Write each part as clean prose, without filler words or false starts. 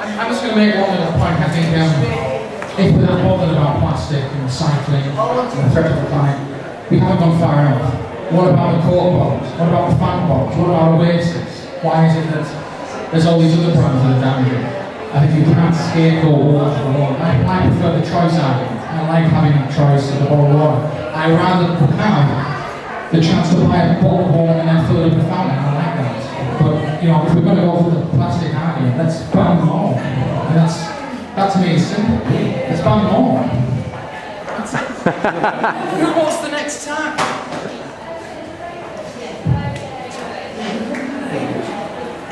I'm just going to make one little point. I think if we're that bothered about plastic and recycling and the threat of the planet, we haven't gone far enough. What about the coke bottles? What about the fan bottles? What about Oasis? Why is it that there's all these other brands that are damaging? I think you can't scapegoat all for one. I prefer the choice argument. I like having a choice of the bottle of water. I rather have the chance to buy a bottle of water and then fill it up with a fountain. I like that. But you know, if we're going to go for the plastic argument, let's ban them all. And that to me is simple. Let's ban them all. Who wants the next tag?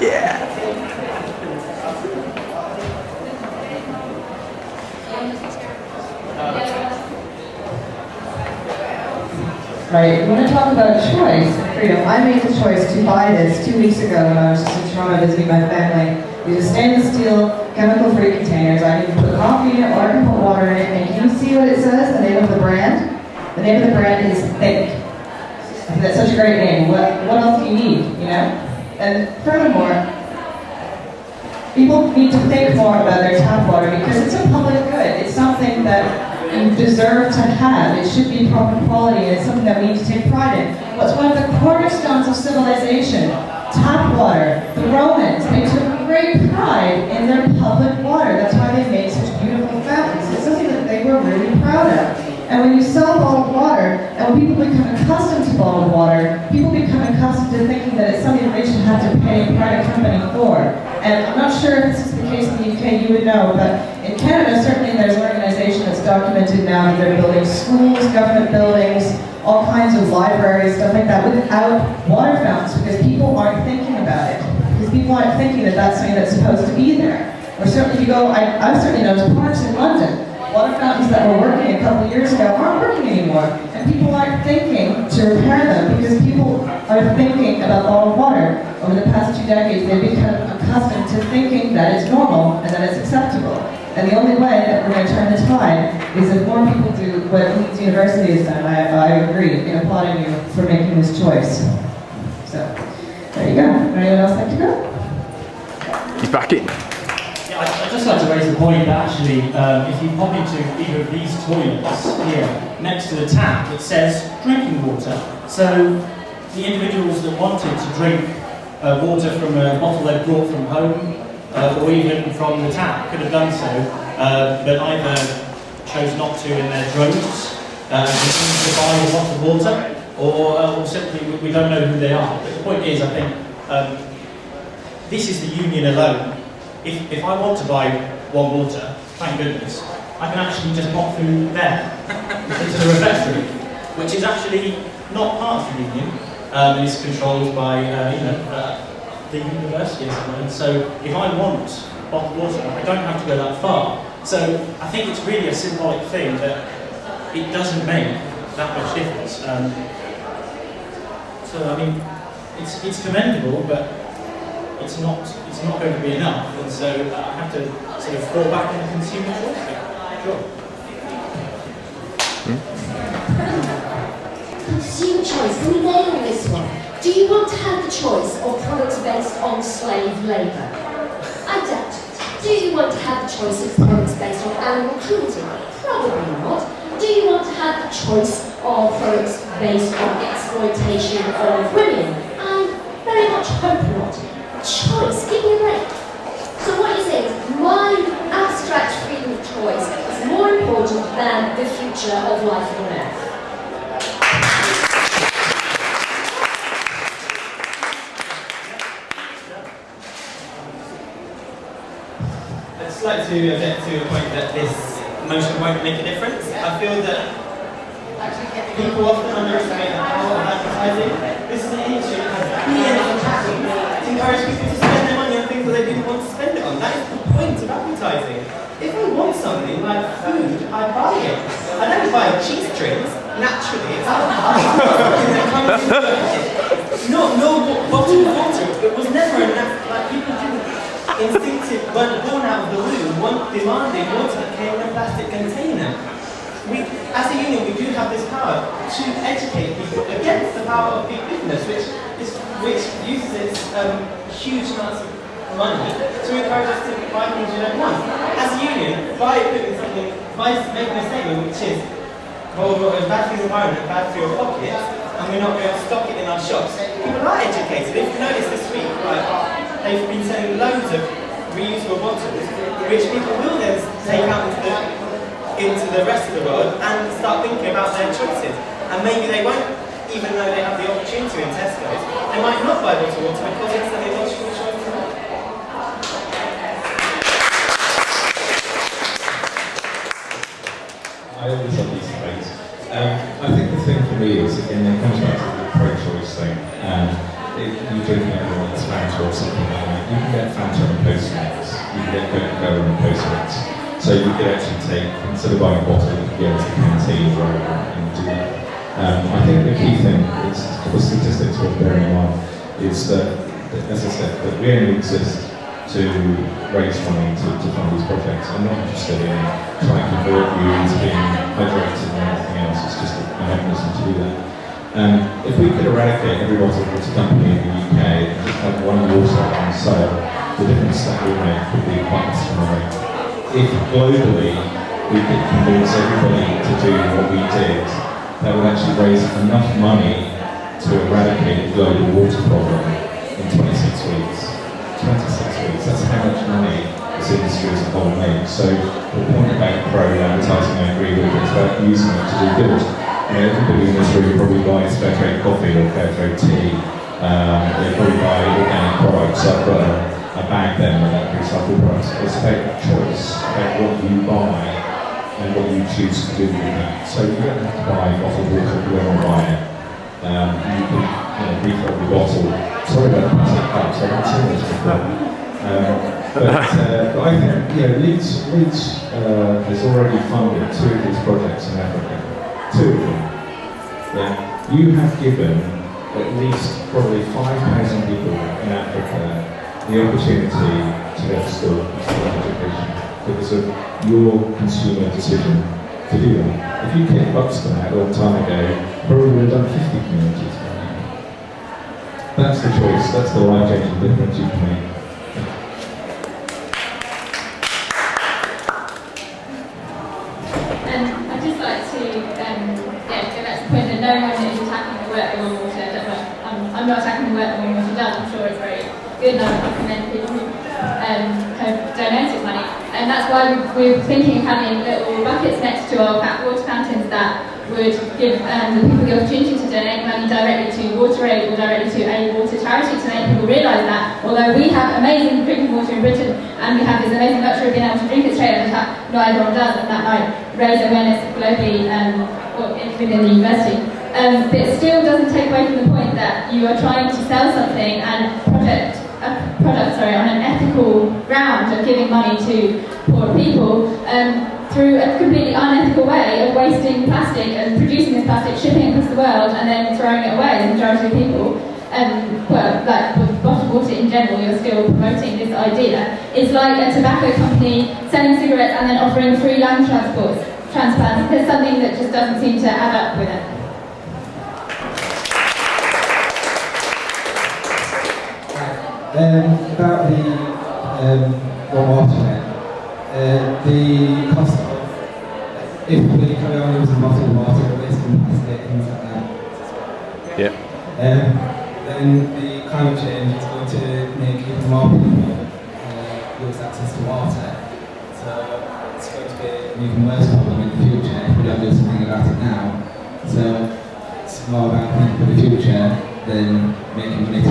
Yeah. Right, we want to talk about choice and freedom. I made the choice to buy this 2 weeks ago when I was just in Toronto visiting my family. These are stainless steel, chemical-free containers. I can put coffee in it or I can put water in it. And can you see what it says, the name of the brand? The name of the brand is Think. I think that's such a great name. What else do you need, you know? And furthermore, people need to think more about their tap water because it's a public good. It's something that you deserve to have. It should be proper quality, and it's something that we need to take pride in. What's one of the cornerstones of civilization? Tap water. The Romans, they took great pride in their public water. That's why they made such beautiful fountains. It's something that they were really proud of. And when you sell bottled water, and when people become accustomed to bottled water, people become accustomed to thinking that it's something that they should have to pay a private company for. And I'm not sure if this is the case in the UK, you would know, but in Canada, certainly there's an organization that's documented now that they're building schools, government buildings, all kinds of libraries, stuff like that, without water fountains, because people aren't thinking about it. Because people aren't thinking that that's something that's supposed to be there. Or certainly if you go, I've certainly noticed parks in London, water fountains that were working a couple of years ago aren't working anymore. And people aren't thinking to repair them because people are thinking about bottled water. Over the past 2 decades, they've become accustomed to thinking that it's normal and that it's acceptable. And the only way that we're going to turn the tide is if more people do what Leeds University has done. I agree in applauding you for making this choice. So, there you go. Anyone else like to go? He's back in. Yeah, I'd just like to raise the point that actually, if you pop into either of these toilets here, next to the tap, it says drinking water. So the individuals that wanted to drink water from a bottle they'd brought from home, or even from the tap, could have done so, but either chose not to in their droves, continue to buy a bottle of water, or simply we don't know who they are. But the point is, I think, this is the union alone. If I want to buy one water, thank goodness, I can actually just pop through there into the refectory, which is actually not part of the union, and is controlled by the university. And so if I want bottled water, I don't have to go that far. So I think it's really a symbolic thing that it doesn't make that much difference. So I mean, it's commendable, but it's not going to be enough, and so I have to sort of fall back on the consumer choice. Sure. Consumer choice, can we nail this one? Do you want to have the choice of products based on slave labour? I doubt it. Do you want to have the choice of products based on animal cruelty? Probably not. Do you want to have the choice of products based on exploitation of women? I very much hope not. Choice, give me a break. So what you're saying is my abstract freedom of choice is more important than the future of life on Earth. I'd just like to object to a point that this motion won't make a difference. I feel that people often underestimate the power of advertising. This is an industry that has billions of capital to encourage people to spend their money on things that they didn't want to spend it on. That is the point of advertising. If I want something like food, I buy it. I don't buy cheese drinks. Naturally, it's not something that comes into my head. No bottled water. It was never enough. Like people didn't instinctive, weren't born out of the womb, demanding water that came in a plastic container. As a union, we do have this power to educate people against the power of big business, which uses its huge amounts of money to encourage us to buy things we don't want. As a union, by making a statement which is, well, it's bad for the environment, bad for your pocket, and we're not going to stock it in our shops, people are educated. If you notice this week, right, they've been selling loads of reusable bottles, which people will then take out into the rest of the world and start thinking about their choices. And maybe they won't, even though they have the opportunity in Tesco's, they might not buy bottled water because it's an illogical choice to make. I always love these debates. I think the thing for me is, again, it comes back to the pro-choice thing. If you drink everyone's Fanta or something like that, you can get Fanta on Postmates, you can get Coca-Cola on Postmates. So you could actually take, instead of buying a bottle, you could go to the canteen or wherever and do that. I think the key thing is, the statistics worth bearing in mind, is that, as I said, that we only exist to raise money to fund these projects. I'm not interested in trying to convert you into being hydrated and anything else. It's just a mechanism to do that. If we could eradicate every bottled water company in the UK and just have one water on sale, the difference that we make would be quite astronomical. If globally we could convince everybody to do what we did, that would actually raise enough money to eradicate the global water problem in 26 weeks. 26 weeks, that's how much money this industry as a whole makes. So the point about pro-advertising, I agree with, it's about using it to do good. Everybody in this room probably buys fair trade coffee or fair trade tea. They probably buy organic products. I've got a bag there with that recycled products. It's about choice, about what you buy and what you choose to do with that. So you don't have to buy bottled water if you don't want to buy it. You can refill the bottle. Sorry about the plastic cups, I haven't seen this before. But I think Leeds has already funded 2 of these projects in Africa. 2 of them. Yeah. You have given at least probably 5,000 people in Africa the opportunity to go to school, to get education, because of your consumer decision to do that. If you kicked Buxton out a long time ago, probably would have done 50 communities by now. That's the choice, that's the life-changing difference you can make. I'd just like to go back to the point that no one is attacking the work that One Water does. I'm not attacking the work that One Water does. I'm sure it's very good, and I recommend people who have donated money. And that's why we're thinking of having little buckets next to our water fountains that would give the people the opportunity to donate money directly to WaterAid or directly to a water charity, to make people realise that although we have amazing drinking water in Britain and we have this amazing luxury of being able to drink it straight out of the tap, not everyone does, and that might raise awareness globally or within the university. But it still doesn't take away from the point that you are trying to sell something and a product on an ethical ground of giving money to poor people through a completely unethical way of wasting plastic and producing this plastic, shipping it across the world and then throwing it away, the majority of people. Like with bottled water in general, you're still promoting this idea. It's like a tobacco company selling cigarettes and then offering free land transplants. There's something that just doesn't seem to add up with it. About the One Water, the cost of, if we carry on using bottled water, wasting plastic, things like that. Yeah. Then the climate change is going to make even more people lose access to water. So it's going to be an even worse problem in the future if we don't do something about it now. So it's more about thinking for the future than making money